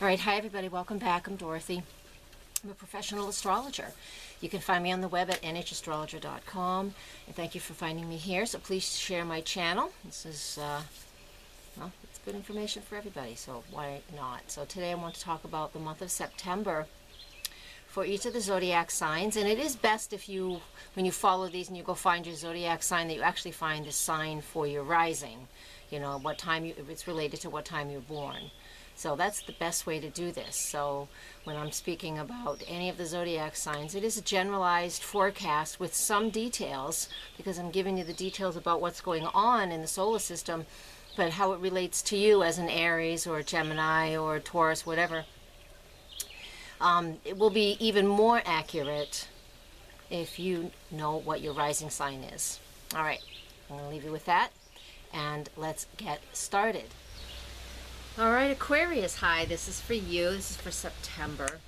All right, hi everybody, welcome back. I'm Dorothy. I'm a professional astrologer. You can find me on the web at nhastrologer.com, and thank you for finding me here. So please share my channel. This is, well, it's good information for everybody, so why not? So today I want to talk about the month of September for each of the zodiac signs, and it is best if you, when you follow these and you go find your zodiac sign, that you actually find the sign for your rising. You know, what time it's related to what time you're born. So that's the best way to do this. So when I'm speaking about any of the zodiac signs, it is a generalized forecast with some details, because I'm giving you the details about what's going on in the solar system, but how it relates to you as an Aries or a Gemini or a Taurus, whatever. It will be even more accurate if you know what your rising sign is. All right, I'm going to leave you with that, and let's get started. All right, Aquarius, hi, this is for you. This is for September.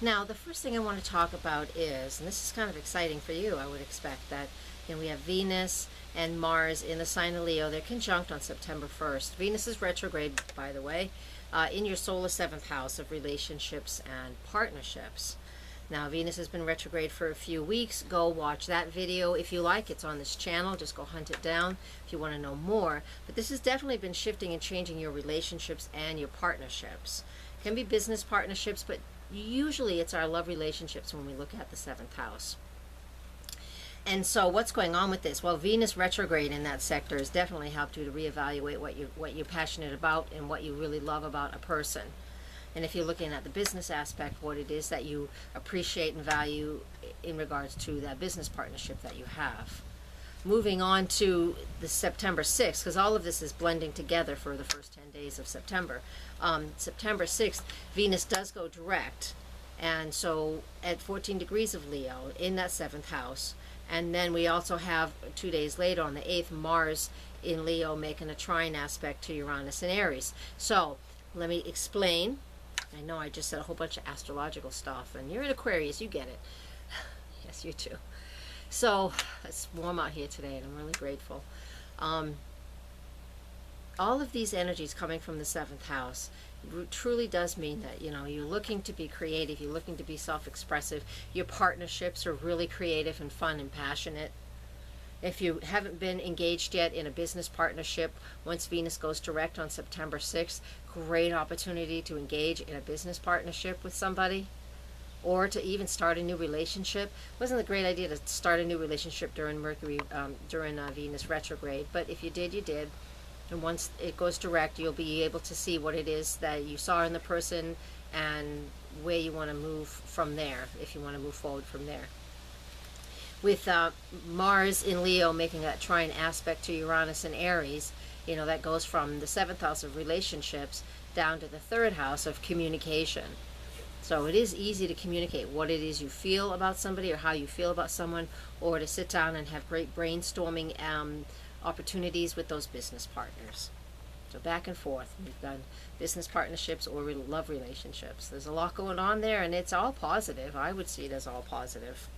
Now, the first thing I want to talk about is, and this is kind of exciting for you, I would expect, that we have Venus and Mars in the sign of Leo. They're conjunct on September 1st. Venus is retrograde, by the way, in your solar 7th house of relationships and partnerships. Now, Venus has been retrograde for a few weeks. Go watch that video if you like. It's on this channel. Just go hunt it down if you want to know more. But this has definitely been shifting and changing your relationships and your partnerships. It can be business partnerships, but usually it's our love relationships when we look at the 7th house. And so what's going on with this? Well, Venus retrograde in that sector has definitely helped you to reevaluate what you're passionate about and what you really love about a person. And if you're looking at the business aspect, what it is that you appreciate and value in regards to that business partnership that you have. Moving on to the September 6th, because all of this is blending together for the first 10 days of September. September 6th, Venus does go direct. And so at 14 degrees of Leo in that 7th house. And then we also have 2 days later on the 8th, Mars in Leo making a trine aspect to Uranus and Aries. So let me explain. I know I just said a whole bunch of astrological stuff, and you're in Aquarius, you get it. Yes, you too. So it's warm out here today, and I'm really grateful. All of these energies coming from the 7th house truly does mean that, you're looking to be creative, you're looking to be self-expressive. Your partnerships are really creative and fun and passionate. If you haven't been engaged yet in a business partnership, once Venus goes direct on September 6th, great opportunity to engage in a business partnership with somebody, or to even start a new relationship. It wasn't a great idea to start a new relationship during Venus retrograde, but if you did, you did. And once it goes direct, you'll be able to see what it is that you saw in the person and where you want to move from there, if you want to move forward from there. With Mars in Leo making that trine aspect to Uranus and Aries, that goes from the 7th house of relationships down to the 3rd house of communication. So it is easy to communicate what it is you feel about somebody or how you feel about someone, or to sit down and have great brainstorming opportunities with those business partners. So back and forth. We've done business partnerships or love relationships. There's a lot going on there, and it's all positive. I would see it as all positive.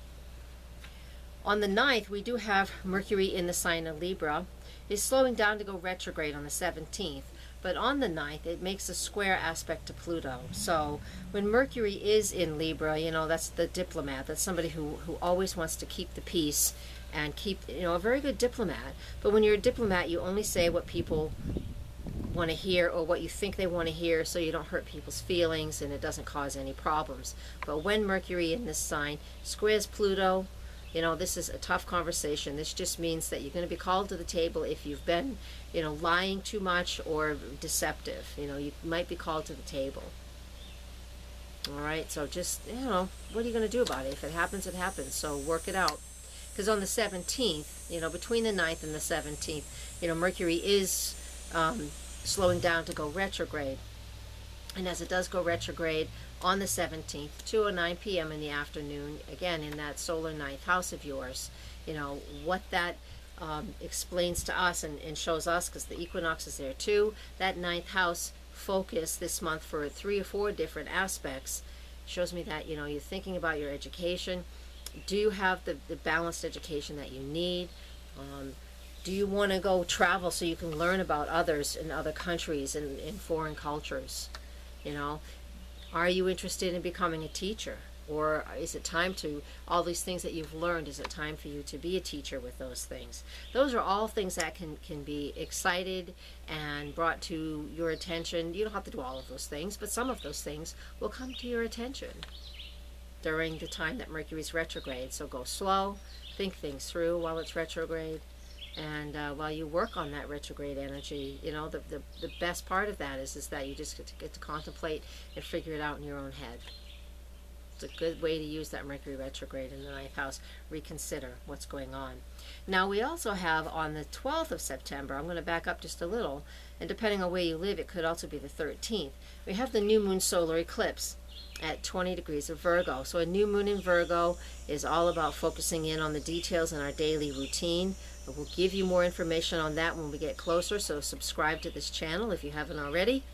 On the 9th, we do have Mercury in the sign of Libra. It's slowing down to go retrograde on the 17th. But on the 9th, it makes a square aspect to Pluto. So when Mercury is in Libra, that's the diplomat. That's somebody who always wants to keep the peace and keep, a very good diplomat. But when you're a diplomat, you only say what people want to hear or what you think they want to hear, so you don't hurt people's feelings and it doesn't cause any problems. But when Mercury in this sign squares Pluto, this is a tough conversation. This just means that you're going to be called to the table if you've been, lying too much or deceptive. You might be called to the table. All right, so just, what are you going to do about it? If it happens, it happens. So work it out. Because on the 17th, between the 9th and the 17th, Mercury is slowing down to go retrograde. And as it does go retrograde on the 17th, 2:09 p.m. in the afternoon, again in that solar 9th house of yours, what that explains to us and shows us, because the equinox is there too, that 9th house focus this month for 3 or 4 different aspects shows me that, you're thinking about your education. Do you have the balanced education that you need? Do you want to go travel so you can learn about others in other countries and in foreign cultures? You know, are you interested in becoming a teacher? Or is it time to, all these things that you've learned, is it time for you to be a teacher with those things? Those are all things that can be excited and brought to your attention. You don't have to do all of those things, but some of those things will come to your attention during the time that Mercury's retrograde. So go slow, think things through while it's retrograde, and while you work on that retrograde energy, you know, the best part of that is that you just get to contemplate and figure it out in your own head. It's a good way to use that Mercury retrograde in the 9th house. Reconsider what's going on. Now we also have on the 12th of September, I'm going to back up just a little, and depending on where you live, it could also be the 13th. We have the new moon solar eclipse at 20 degrees of Virgo. So a new moon in Virgo is all about focusing in on the details in our daily routine. We'll give you more information on that when we get closer, so subscribe to this channel if you haven't already,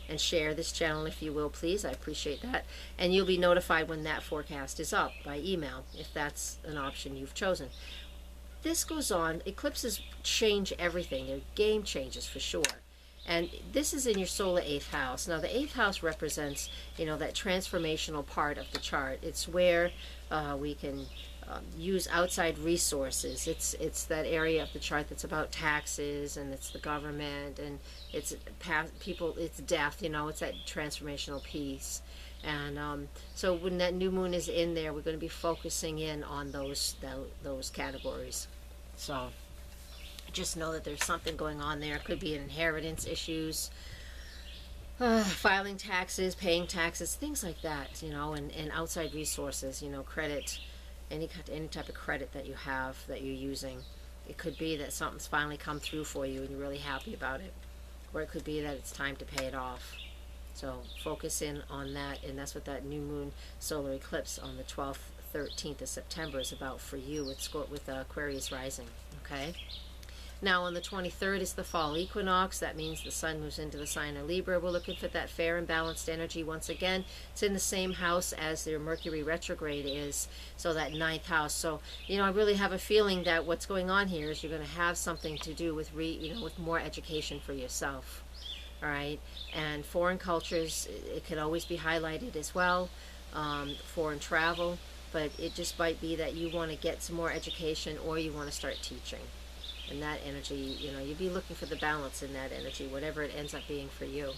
and share this channel if you will, please. I appreciate that. And you'll be notified when that forecast is up by email, if that's an option you've chosen. This goes on. Eclipses change everything. They're game changers for sure. And this is in your solar 8th house. Now the 8th house represents, you know, that transformational part of the chart. It's where we can use outside resources. It's that area of the chart that's about taxes, and it's the government, and it's people, it's death, you know, it's that transformational piece. And so when that new moon is in there, we're going to be focusing in on those categories. So just know that there's something going on there. It could be inheritance issues, filing taxes, paying taxes, things like that, you know, and outside resources, you know, credit, any type of credit that you have that you're using. It could be that something's finally come through for you and you're really happy about it, or it could be that it's time to pay it off. So focus in on that, and that's what that new moon solar eclipse on the 12th, 13th of September is about for you with Aquarius rising. Okay. Now on the 23rd is the fall equinox. That means the sun moves into the sign of Libra. We're looking for that fair and balanced energy once again. It's in the same house as their Mercury retrograde is, so that 9th house. So, you know, I really have a feeling that what's going on here is you're going to have something to do with with more education for yourself. All right, and foreign cultures, it could always be highlighted as well, foreign travel, but it just might be that you want to get some more education, or you want to start teaching. And that energy, you know, you'd be looking for the balance in that energy, whatever it ends up being for you.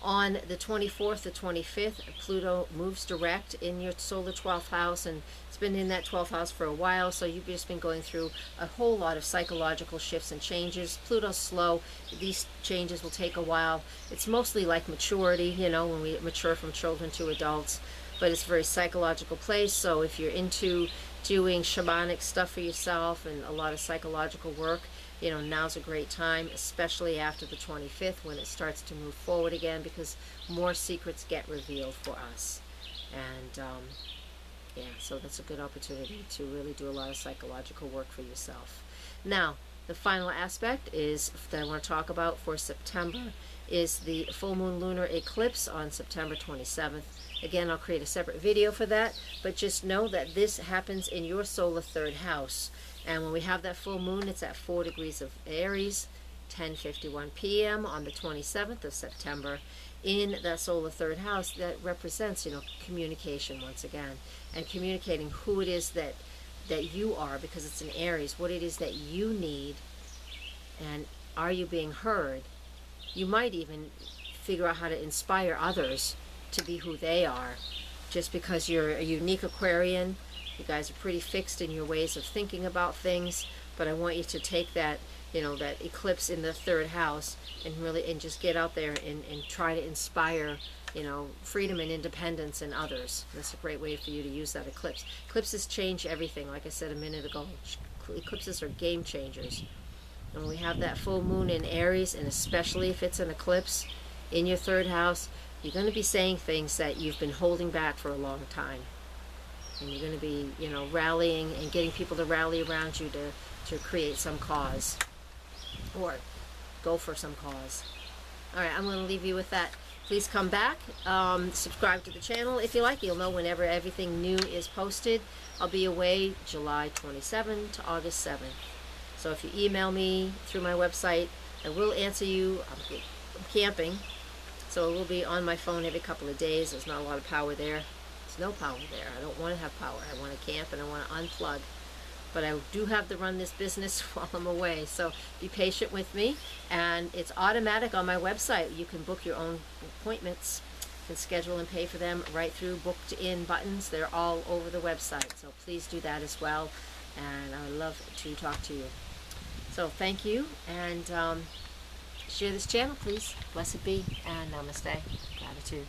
On the 24th to 25th, Pluto moves direct in your solar 12th house, and it's been in that 12th house for a while, so you've just been going through a whole lot of psychological shifts and changes. Pluto's slow. These changes will take a while. It's mostly like maturity, you know, when we mature from children to adults, but it's a very psychological place. So if you're into doing shamanic stuff for yourself and a lot of psychological work, you know, now's a great time, especially after the 25th when it starts to move forward again, because more secrets get revealed for us. And yeah, so that's a good opportunity to really do a lot of psychological work for yourself. Now, the final aspect is that I want to talk about for September is the full moon lunar eclipse on September 27th. Again, I'll create a separate video for that, but just know that this happens in your solar 3rd house. And when we have that full moon, it's at 4 degrees of Aries, 10:51 p.m. on the 27th of September in that solar 3rd house. That represents, you know, communication once again, and communicating who it is that you are, because it's in Aries, what it is that you need, and are you being heard? You might even figure out how to inspire others to be who they are, just because you're a unique Aquarian. You guys are pretty fixed in your ways of thinking about things, but I want you to take that, you know, that eclipse in the 3rd house and just get out there and try to inspire, you know, freedom and independence in others. That's a great way for you to use that eclipse. Eclipses change everything. Like I said a minute ago, eclipses are game changers. And when we have that full moon in Aries, and especially if it's an eclipse in your 3rd house, you're going to be saying things that you've been holding back for a long time. And you're going to be, you know, rallying and getting people to rally around you to create some cause, or go for some cause. All right, I'm going to leave you with that. Please come back, subscribe to the channel if you like. You'll know whenever everything new is posted. I'll be away July 27 to August 7th. So if you email me through my website, I will answer you. I'm camping, So it will be on my phone every couple of days. There's not a lot of power there. There's no power there. I don't want to have power. I want to camp and I want to unplug. But I do have to run this business while I'm away. So be patient with me. And it's automatic on my website. You can book your own appointments. You can schedule and pay for them right through booked in buttons. They're all over the website. So please do that as well. And I would love to talk to you. So thank you. And share this channel, please. Blessed be. And namaste. Gratitude.